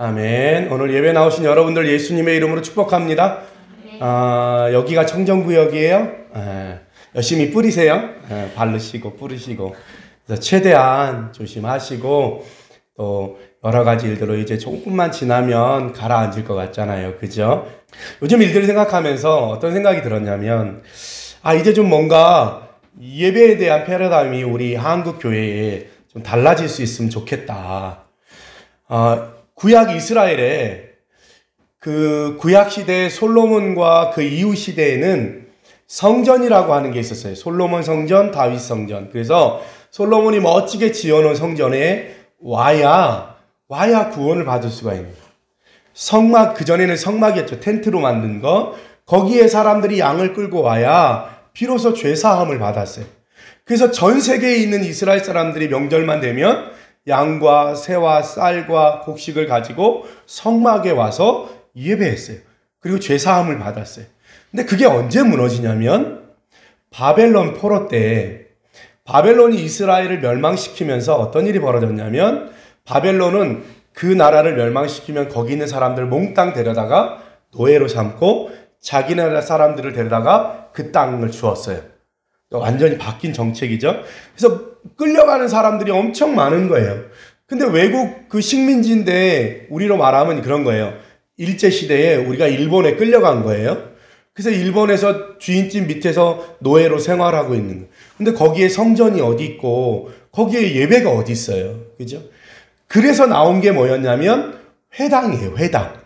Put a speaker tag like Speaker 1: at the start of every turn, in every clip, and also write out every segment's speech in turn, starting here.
Speaker 1: 아멘. 오늘 예배 나오신 여러분들 예수님의 이름으로 축복합니다. 여기가 청정구역이에요. 열심히 뿌리세요. 바르시고 뿌리시고. 그래서 최대한 조심하시고, 또 여러 가지 일들로 이제 조금만 지나면 가라앉을 것 같잖아요. 그죠? 요즘 일들을 생각하면서 어떤 생각이 들었냐면, 이제 좀 뭔가 예배에 대한 패러다임이 우리 한국 교회에 좀 달라질 수 있으면 좋겠다. 구약 이스라엘에 그 구약 시대 솔로몬과 그 이후 시대에는 성전이라고 하는 게 있었어요. 솔로몬 성전, 다윗 성전. 그래서 솔로몬이 멋지게 지어놓은 성전에 와야 구원을 받을 수가 있는 거예요. 성막, 그전에는 성막이었죠. 텐트로 만든 거. 거기에 사람들이 양을 끌고 와야 비로소 죄사함을 받았어요. 그래서 전 세계에 있는 이스라엘 사람들이 명절만 되면 양과 새와 쌀과 곡식을 가지고 성막에 와서 예배했어요. 그리고 죄사함을 받았어요. 근데 그게 언제 무너지냐면 바벨론 포로 때 바벨론이 이스라엘을 멸망시키면서 어떤 일이 벌어졌냐면 바벨론은 그 나라를 멸망시키면 거기 있는 사람들 몽땅 데려다가 노예로 삼고 자기 나라 사람들을 데려다가 그 땅을 주었어요. 완전히 바뀐 정책이죠. 그래서 끌려가는 사람들이 엄청 많은 거예요. 근데 외국 그 식민지인데 우리로 말하면 그런 거예요. 일제시대에 우리가 일본에 끌려간 거예요. 그래서 일본에서 주인집 밑에서 노예로 생활하고 있는 거예요. 근데 거기에 성전이 어디 있고 거기에 예배가 어디 있어요. 그죠? 그래서 나온 게 뭐였냐면 회당이에요. 회당.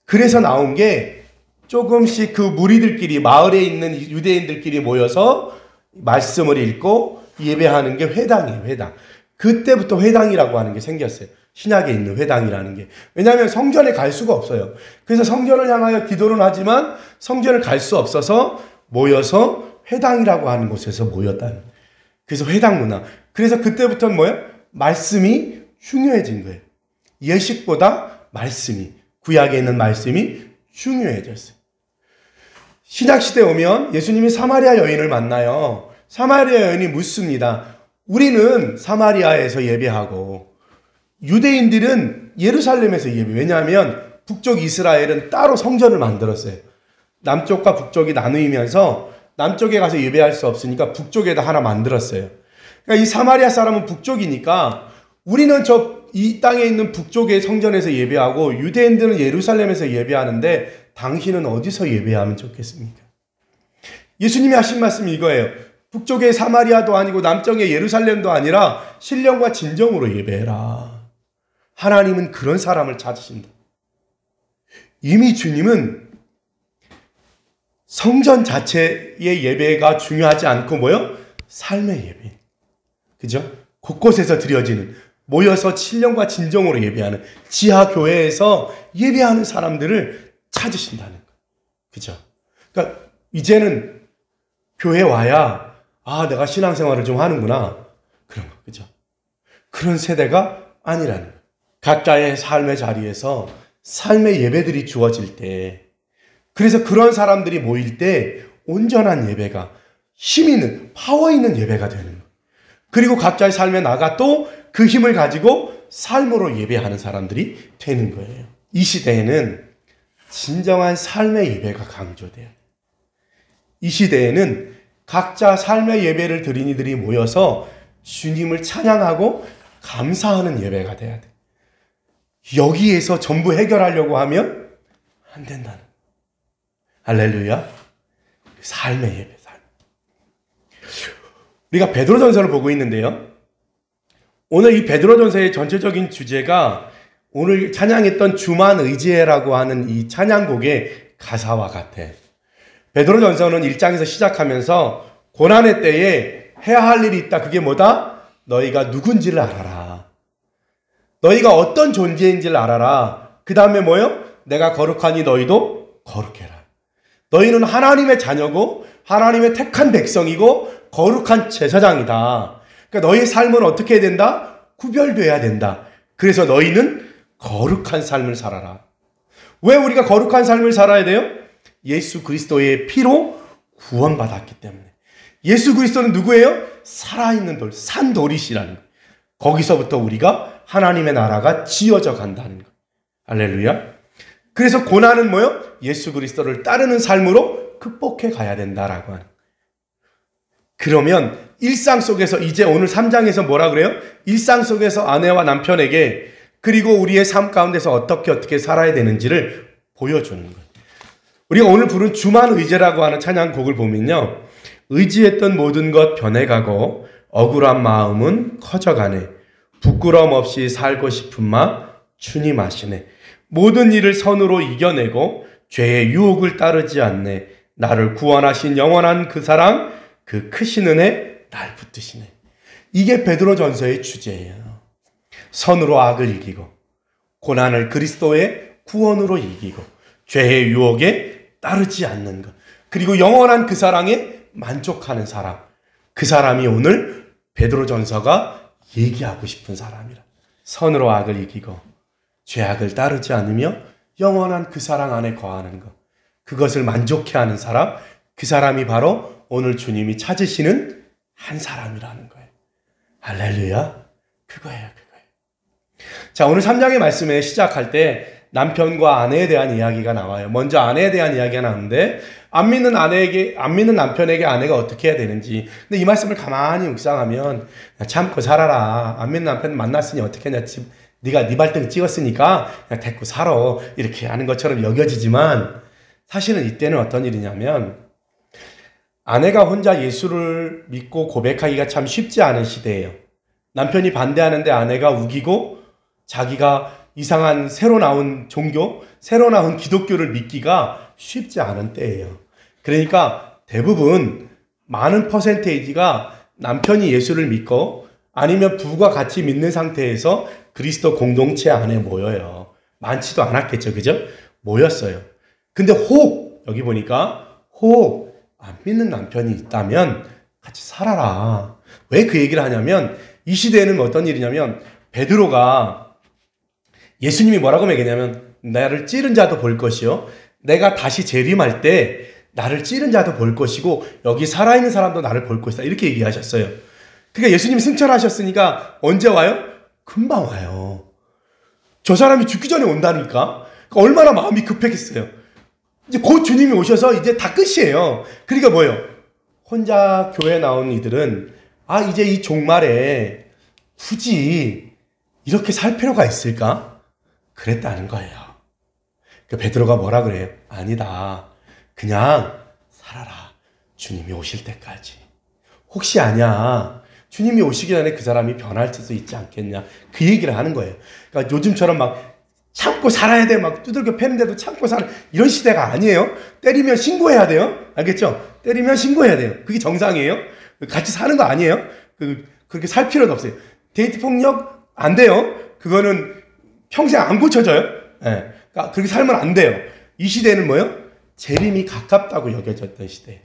Speaker 1: 그래서 나온 게 조금씩 그 무리들끼리 마을에 있는 유대인들끼리 모여서 말씀을 읽고 예배하는 게 회당이에요. 회당. 그때부터 회당이라고 하는 게 생겼어요. 신약에 있는 회당이라는 게. 왜냐하면 성전에 갈 수가 없어요. 그래서 성전을 향하여 기도는 하지만 성전을 갈 수 없어서 모여서 회당이라고 하는 곳에서 모였다는 거예요. 그래서 회당 문화. 그래서 그때부터는 뭐예요? 말씀이 중요해진 거예요. 예식보다 말씀이, 구약에 있는 말씀이 중요해졌어요. 신약시대에 오면 예수님이 사마리아 여인을 만나요. 사마리아 여인이 묻습니다. 우리는 사마리아에서 예배하고 유대인들은 예루살렘에서 예배. 왜냐하면 북쪽 이스라엘은 따로 성전을 만들었어요. 남쪽과 북쪽이 나누면서 남쪽에 가서 예배할 수 없으니까 북쪽에다 하나 만들었어요. 그러니까 이 사마리아 사람은 북쪽이니까 우리는 이 땅에 있는 북쪽의 성전에서 예배하고 유대인들은 예루살렘에서 예배하는데 당신은 어디서 예배하면 좋겠습니까? 예수님이 하신 말씀이 이거예요. 북쪽의 사마리아도 아니고 남쪽의 예루살렘도 아니라 신령과 진정으로 예배해라. 하나님은 그런 사람을 찾으신다. 이미 주님은 성전 자체의 예배가 중요하지 않고 뭐요? 삶의 예배. 그죠? 곳곳에서 드려지는 모여서 신령과 진정으로 예배하는 지하 교회에서 예배하는 사람들을 찾으신다는 거예요. 그죠? 그러니까 이제는 교회 와야 내가 신앙생활을 좀 하는구나. 그런 거. 그죠? 그런 세대가 아니라는 거예요. 각자의 삶의 자리에서 삶의 예배들이 주어질 때, 그래서 그런 사람들이 모일 때 온전한 예배가 힘 있는, 파워 있는 예배가 되는 거예요. 그리고 각자의 삶에 나가 또 그 힘을 가지고 삶으로 예배하는 사람들이 되는 거예요. 이 시대에는 진정한 삶의 예배가 강조돼요. 이 시대에는 각자 삶의 예배를 드린 이들이 모여서 주님을 찬양하고 감사하는 예배가 돼야 돼. 여기에서 전부 해결하려고 하면 안 된다는. 할렐루야. 삶의 예배. 우리가 베드로전서를 보고 있는데요. 오늘 이 베드로전서의 전체적인 주제가 오늘 찬양했던 주만 의지해라고 하는 이 찬양곡의 가사와 같아. 베드로전서는 1장에서 시작하면서 고난의 때에 해야 할 일이 있다. 그게 뭐다? 너희가 누군지를 알아라. 너희가 어떤 존재인지를 알아라. 그 다음에 뭐요? 내가 거룩하니 너희도 거룩해라. 너희는 하나님의 자녀고 하나님의 택한 백성이고 거룩한 제사장이다. 그러니까 너희의 삶은 어떻게 해야 된다? 구별돼야 된다. 그래서 너희는 거룩한 삶을 살아라. 왜 우리가 거룩한 삶을 살아야 돼요? 예수 그리스도의 피로 구원받았기 때문에. 예수 그리스도는 누구예요? 살아있는 돌, 산 돌이시라는 거예요. 거기서부터 우리가 하나님의 나라가 지어져 간다는 거예요. 할렐루야. 그래서 고난은 뭐요? 예수 그리스도를 따르는 삶으로 극복해 가야 된다라고 하는. 그러면 일상 속에서 이제 오늘 3장에서 뭐라 그래요? 일상 속에서 아내와 남편에게 그리고 우리의 삶 가운데서 어떻게 살아야 되는지를 보여주는 거예요. 우리가 오늘 부른 주만 의지라고 하는 찬양곡을 보면요. 의지했던 모든 것 변해가고 억울한 마음은 커져가네. 부끄럼 없이 살고 싶은 마음 주님 아시네. 모든 일을 선으로 이겨내고 죄의 유혹을 따르지 않네. 나를 구원하신 영원한 그 사랑 그 크신 은혜 날 붙드시네. 이게 베드로전서의 주제예요. 선으로 악을 이기고 고난을 그리스도의 구원으로 이기고 죄의 유혹에 따르지 않는 것. 그리고 영원한 그 사랑에 만족하는 사람. 그 사람이 오늘 베드로전서가 얘기하고 싶은 사람이라. 선으로 악을 이기고 죄악을 따르지 않으며 영원한 그 사랑 안에 거하는 것. 그것을 만족해하는 사람. 그 사람이 바로 오늘 주님이 찾으시는 한 사람이라는 거예요. 할렐루야. 그거예요. 자, 오늘 3장의 말씀에 시작할 때 남편과 아내에 대한 이야기가 나와요. 먼저 아내에 대한 이야기가 나오는데 안 믿는 남편에게 아내가 어떻게 해야 되는지. 근데 이 말씀을 가만히 묵상하면 참고 살아라. 안 믿는 남편 만났으니 어떻게 했냐. 네가 네 발등 찍었으니까 그냥 데리고 살아. 이렇게 하는 것처럼 여겨지지만 사실은 이때는 어떤 일이냐면 아내가 혼자 예수를 믿고 고백하기가 참 쉽지 않은 시대예요. 남편이 반대하는데 아내가 우기고 자기가 이상한 새로 나온 종교, 새로 나온 기독교를 믿기가 쉽지 않은 때예요. 그러니까 대부분 많은 퍼센테이지가 남편이 예수를 믿고 아니면 부부가 같이 믿는 상태에서 그리스도 공동체 안에 모여요. 많지도 않았겠죠. 그죠? 모였어요. 근데 혹 여기 보니까 혹 안 믿는 남편이 있다면 같이 살아라. 왜 그 얘기를 하냐면 이 시대에는 어떤 일이냐면 베드로가 예수님이 뭐라고 얘기했냐면 나를 찌른 자도 볼 것이요. 내가 다시 재림할 때 나를 찌른 자도 볼 것이고 여기 살아있는 사람도 나를 볼 것이다. 이렇게 얘기하셨어요. 그러니까 예수님이 승천하셨으니까 언제 와요? 금방 와요. 저 사람이 죽기 전에 온다니까. 그러니까 얼마나 마음이 급했겠어요. 이제 곧 주님이 오셔서 이제 다 끝이에요. 그러니까 뭐예요? 혼자 교회 나온 이들은 이제 이 종말에 굳이 이렇게 살 필요가 있을까? 그랬다는 거예요. 그 베드로가 뭐라 그래요? 아니다. 그냥 살아라. 주님이 오실 때까지. 혹시 아냐. 주님이 오시기 전에 그 사람이 변할 수도 있지 않겠냐. 그 얘기를 하는 거예요. 그러니까 요즘처럼 막 참고 살아야 돼. 막 두들겨 패는데도 참고 살아. 이런 시대가 아니에요. 때리면 신고해야 돼요. 알겠죠? 때리면 신고해야 돼요. 그게 정상이에요. 같이 사는 거 아니에요. 그렇게 살 필요도 없어요. 데이트 폭력 안 돼요. 그거는 평생 안 고쳐져요. 네. 그러니까 그렇게 살면 안 돼요. 이 시대는 뭐예요? 재림이 가깝다고 여겨졌던 시대.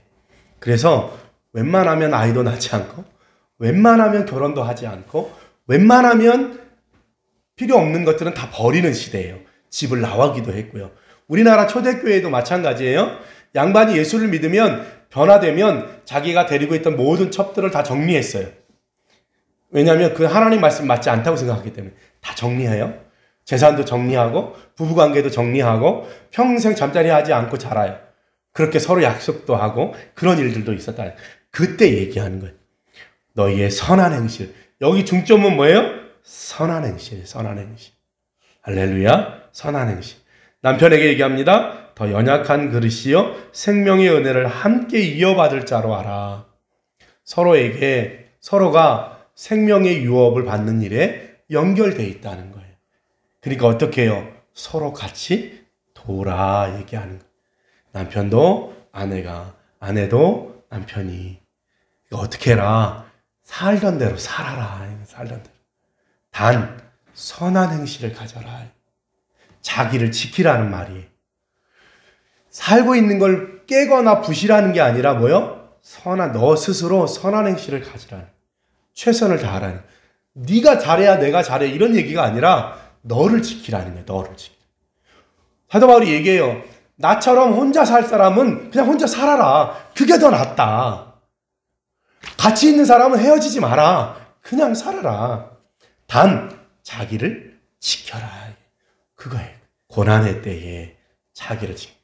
Speaker 1: 그래서 웬만하면 아이도 낳지 않고 웬만하면 결혼도 하지 않고 웬만하면 필요 없는 것들은 다 버리는 시대예요. 집을 나가기도 했고요. 우리나라 초대교회도 마찬가지예요. 양반이 예수를 믿으면 변화되면 자기가 데리고 있던 모든 첩들을 다 정리했어요. 왜냐하면 그 하나님 말씀 맞지 않다고 생각하기 때문에 다 정리해요. 재산도 정리하고 부부관계도 정리하고 평생 잠자리 하지 않고 자라요. 그렇게 서로 약속도 하고 그런 일들도 있었다. 그때 얘기하는 거예요. 너희의 선한 행실. 여기 중점은 뭐예요? 선한 행실, 선한 행실. 할렐루야, 선한 행실. 남편에게 얘기합니다. 더 연약한 그릇이요 생명의 은혜를 함께 이어받을 자로 알아. 서로가 생명의 유업을 받는 일에 연결되어 있다는 거예요. 그러니까 어떻게 해요? 서로 같이 도우라 얘기하는 거예요. 남편도 아내도 남편이. 어떻게 해라? 살던 대로 살아라. 살던 대로. 단 선한 행실을 가져라. 자기를 지키라는 말이에요. 살고 있는 걸 깨거나 부실하는 게 아니라 뭐요? 너 스스로 선한 행실을 가지라는. 최선을 다하라는. 네가 잘해야 내가 잘해 이런 얘기가 아니라 너를 지키라는 거예요. 너를 지키. 사도 바울이 얘기해요. 나처럼 혼자 살 사람은 그냥 혼자 살아라. 그게 더 낫다. 같이 있는 사람은 헤어지지 마라. 그냥 살아라. 단 자기를 지켜라. 그거예요. 고난의 때에 자기를 지켜.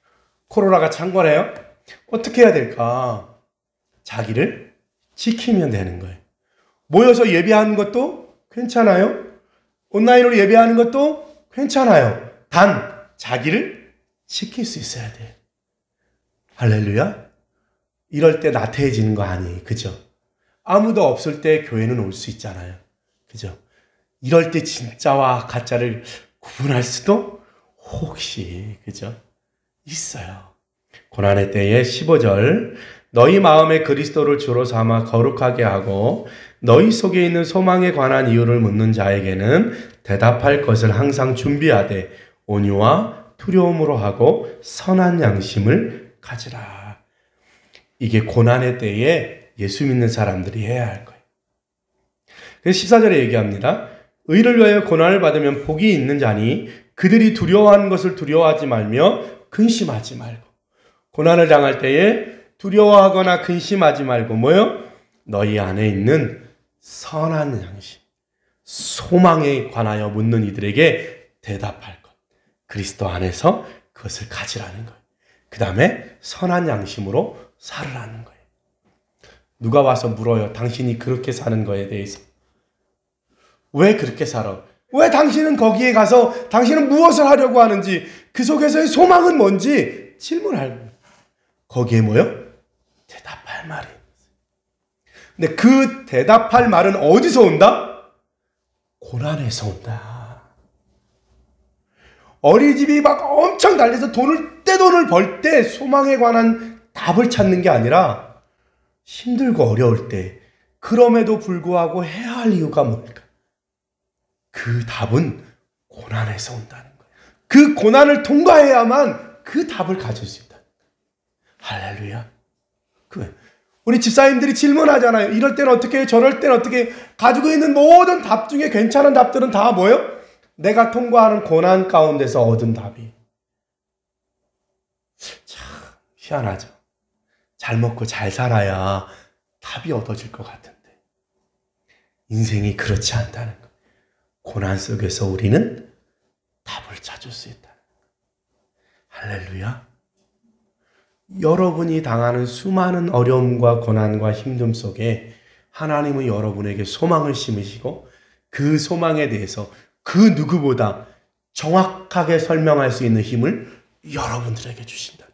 Speaker 1: 코로나가 찬 거네요. 어떻게 해야 될까? 자기를 지키면 되는 거예요. 모여서 예배하는 것도 괜찮아요. 온라인으로 예배하는 것도 괜찮아요. 단 자기를 지킬 수 있어야 돼요. 할렐루야. 이럴 때 나태해지는 거 아니에요. 그죠? 아무도 없을 때 교회는 올 수 있잖아요. 그죠? 이럴 때 진짜와 가짜를 구분할 수도 혹시 그죠? 있어요. 고난의 때에 15절 너희 마음에 그리스도를 주로 삼아 거룩하게 하고 너희 속에 있는 소망에 관한 이유를 묻는 자에게는 대답할 것을 항상 준비하되 온유와 두려움으로 하고 선한 양심을 가지라. 이게 고난의 때에 예수 믿는 사람들이 해야 할 거예요. 그래서 14절에 얘기합니다. 의를 위하여 고난을 받으면 복이 있는 자니 그들이 두려워하는 것을 두려워하지 말며 근심하지 말고. 고난을 당할 때에 두려워하거나 근심하지 말고 뭐요? 너희 안에 있는 선한 양심, 소망에 관하여 묻는 이들에게 대답할 것. 그리스도 안에서 그것을 가지라는 거예요. 그 다음에 선한 양심으로 살으라는 거예요. 누가 와서 물어요. 당신이 그렇게 사는 거에 대해서. 왜 그렇게 살아? 왜 당신은 거기에 가서 당신은 무엇을 하려고 하는지 그 속에서의 소망은 뭔지 질문할 거예요. 거기에 뭐요? 대답할 말이. 근데 그 대답할 말은 어디서 온다? 고난에서 온다. 어린이집이 막 엄청 달려서 떼돈을 벌 때 소망에 관한 답을 찾는 게 아니라 힘들고 어려울 때 그럼에도 불구하고 해야 할 이유가 뭘까? 그 답은 고난에서 온다는 거예요. 그 고난을 통과해야만 그 답을 가질 수 있다. 할렐루야. 우리 집사님들이 질문하잖아요. 이럴 때는 어떻게 해요? 저럴 때는 어떻게 해요? 가지고 있는 모든 답 중에 괜찮은 답들은 다 뭐예요? 내가 통과하는 고난 가운데서 얻은 답이. 참 희한하죠. 잘 먹고 잘 살아야 답이 얻어질 것 같은데 인생이 그렇지 않다는 것. 고난 속에서 우리는 답을 찾을 수 있다. 할렐루야. 여러분이 당하는 수많은 어려움과 고난과 힘듦 속에 하나님은 여러분에게 소망을 심으시고 그 소망에 대해서 그 누구보다 정확하게 설명할 수 있는 힘을 여러분들에게 주신다.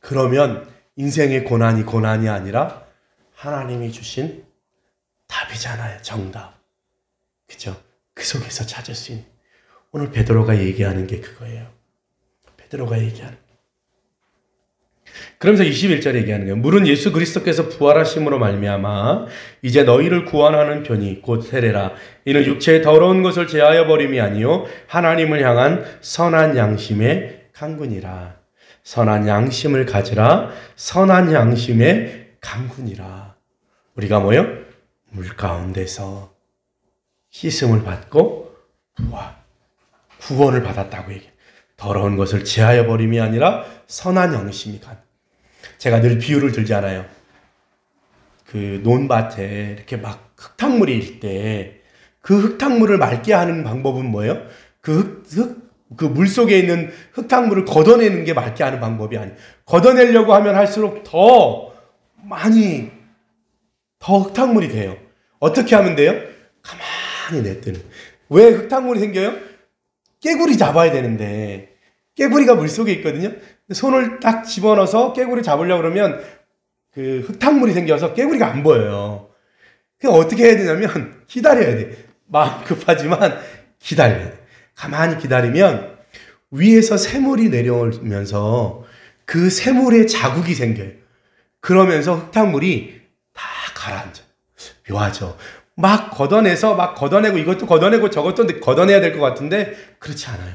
Speaker 1: 그러면 인생의 고난이 아니라 하나님이 주신 답이잖아요. 정답. 그죠? 그 속에서 찾을 수 있는. 오늘 베드로가 얘기하는 게 그거예요. 베드로가 얘기하는. 그러면서 21절에 얘기하는 거예요. 물은 예수 그리스도께서 부활하심으로 말미암아 이제 너희를 구원하는 편이 곧 세례라. 이는 육체의 더러운 것을 제하여 버림이 아니요 하나님을 향한 선한 양심의 강군이라. 선한 양심을 가지라. 선한 양심의 강군이라. 우리가 뭐요? 물 가운데서 씻음을 받고 구원을 받았다고 얘기해요. 더러운 것을 제하여 버림이 아니라 선한 양심이 간. 제가 늘 비유를 들잖아요. 그 논밭에 이렇게 막 흙탕물이 일 때 그 흙탕물을 맑게 하는 방법은 뭐예요? 그 물 속에 있는 흙탕물을 걷어내는 게 맑게 하는 방법이 아니에요. 걷어내려고 하면 할수록 더 흙탕물이 돼요. 어떻게 하면 돼요? 가만히 냅두는. 왜 흙탕물이 생겨요? 깨구리 잡아야 되는데 깨구리가 물속에 있거든요. 손을 딱 집어넣어서 깨구리 잡으려고 그러면 그 흙탕물이 생겨서 깨구리가 안 보여요. 그럼 어떻게 해야 되냐면 기다려야 돼. 마음 급하지만 기다려야 돼. 가만히 기다리면 위에서 새물이 내려오면서 그 새물에 자국이 생겨요. 그러면서 흙탕물이 다 가라앉아. 묘하죠. 막 걷어내고 이것도 걷어내고 저것도 걷어내야 될 것 같은데 그렇지 않아요.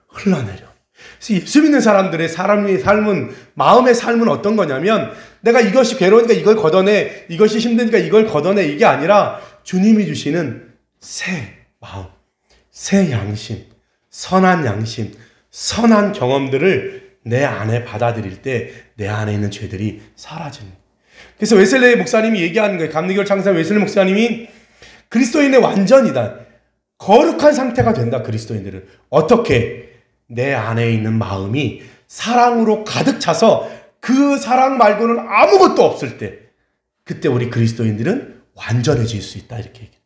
Speaker 1: 흘러내려. 그래서 예수 믿는 사람들의 삶은, 마음의 삶은 어떤 거냐면 내가 이것이 괴로우니까 이걸 걷어내, 이것이 힘드니까 이걸 걷어내, 이게 아니라 주님이 주시는 새 마음, 새 양심, 선한 양심, 선한 경험들을 내 안에 받아들일 때 내 안에 있는 죄들이 사라지는. 그래서 웨슬레이 목사님이 얘기하는 거예요. 감리교회 창사 웨슬레이 목사님이 그리스도인의 완전이다. 거룩한 상태가 된다. 그리스도인들은 어떻게? 내 안에 있는 마음이 사랑으로 가득 차서 그 사랑 말고는 아무것도 없을 때, 그때 우리 그리스도인들은 완전해질 수 있다. 이렇게 얘기해요.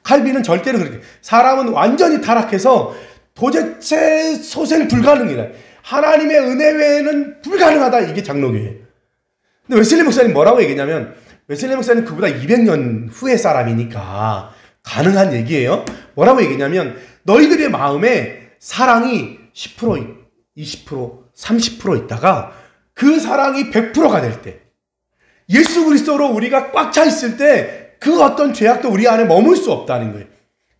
Speaker 1: 칼빈은 절대로 그렇게, 사람은 완전히 타락해서 도대체 소생 불가능이다. 하나님의 은혜 외에는 불가능하다. 이게 장로교예요. 근데 웨슬리 목사님 뭐라고 얘기했냐면, 웨슬리 목사님 그보다 200년 후의 사람이니까 가능한 얘기예요. 뭐라고 얘기했냐면, 너희들의 마음에 사랑이 10%, 20%, 30% 있다가 그 사랑이 100%가 될 때, 예수 그리스도로 우리가 꽉 차 있을 때 그 어떤 죄악도 우리 안에 머물 수 없다는 거예요.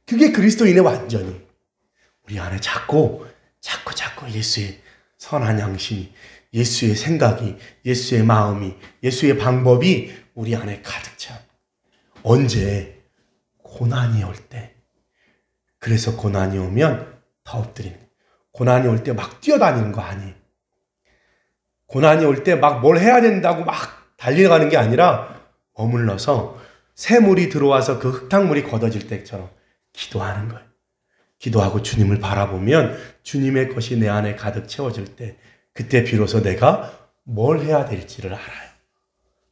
Speaker 1: 그게 그리스도인의 완전히. 우리 안에 자꾸 예수의 선한 양심이, 예수의 생각이, 예수의 마음이, 예수의 방법이 우리 안에 가득 차. 언제? 고난이 올 때. 그래서 고난이 오면 더 엎드리는 거예요. 고난이 올 때 막 뛰어다니는 거 아니에요. 고난이 올 때 막 뭘 해야 된다고 막 달려가는 게 아니라 머물러서 새물이 들어와서 그 흙탕물이 걷어질 때처럼 기도하는 거예요. 기도하고 주님을 바라보면 주님의 것이 내 안에 가득 채워질 때, 그때 비로소 내가 뭘 해야 될지를 알아요.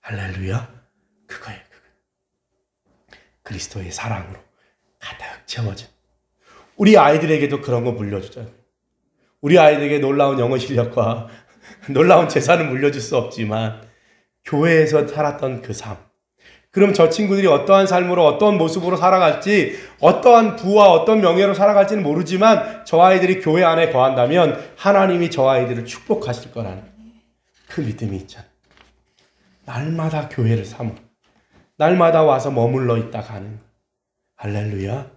Speaker 1: 할렐루야. 그거예요. 그리스도의 사랑으로 가득 채워진. 우리 아이들에게도 그런 거 물려주잖아요. 우리 아이들에게 놀라운 영어 실력과 놀라운 재산을 물려줄 수 없지만 교회에서 살았던 그 삶. 그럼 저 친구들이 어떠한 삶으로, 어떤 모습으로 살아갈지, 어떠한 부와 어떤 명예로 살아갈지는 모르지만 저 아이들이 교회 안에 거한다면 하나님이 저 아이들을 축복하실 거라는 그 믿음이 있잖아요. 날마다 교회를 삼아, 날마다 와서 머물러 있다 가는, 할렐루야.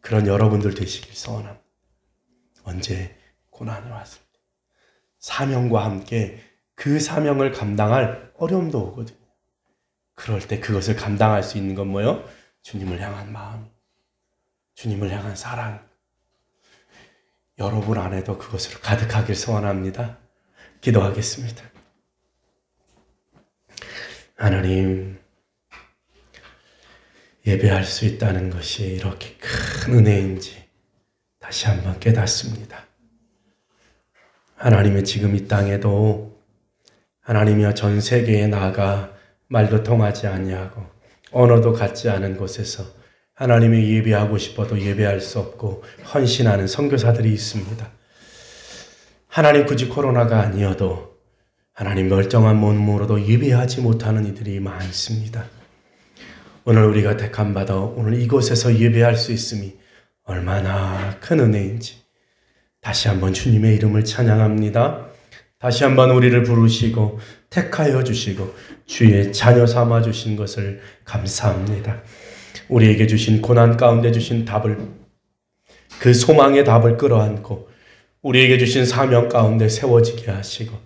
Speaker 1: 그런 여러분들 되시길 소원합니다. 언제? 고난이 왔을 때. 사명과 함께 그 사명을 감당할 어려움도 오거든요. 그럴 때 그것을 감당할 수 있는 건 뭐예요? 주님을 향한 마음, 주님을 향한 사랑. 여러분 안에도 그것으로 가득하길 소원합니다. 기도하겠습니다. 하나님, 예배할 수 있다는 것이 이렇게 큰 은혜인지 다시 한번 깨닫습니다. 하나님의 지금 이 땅에도 하나님이여 전 세계에 나아가 말도 통하지 아니하고 언어도 같지 않은 곳에서 하나님의 예배하고 싶어도 예배할 수 없고 헌신하는 선교사들이 있습니다. 하나님, 굳이 코로나가 아니어도 하나님 멀쩡한 몸으로도 예배하지 못하는 이들이 많습니다. 오늘 우리가 택함 받아 오늘 이곳에서 예배할 수 있음이 얼마나 큰 은혜인지 다시 한번 주님의 이름을 찬양합니다. 다시 한번 우리를 부르시고 택하여 주시고 주의 자녀 삼아 주신 것을 감사합니다. 우리에게 주신 고난 가운데 주신 답을, 그 소망의 답을 끌어안고 우리에게 주신 사명 가운데 세워지게 하시고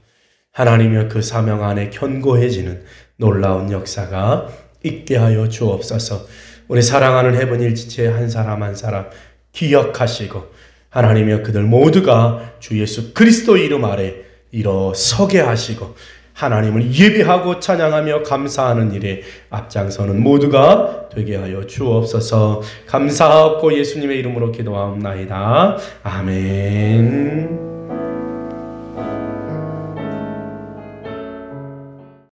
Speaker 1: 하나님이여 그 사명 안에 견고해지는 놀라운 역사가 있게 하여 주옵소서. 우리 사랑하는 해븐 일지체 한 사람 한 사람 기억하시고 하나님이여 그들 모두가 주 예수 그리스도 이름 아래 일어서게 하시고 하나님을 예배하고 찬양하며 감사하는 일에 앞장서는 모두가 되게 하여 주옵소서. 감사하고 예수님의 이름으로 기도하옵나이다. 아멘.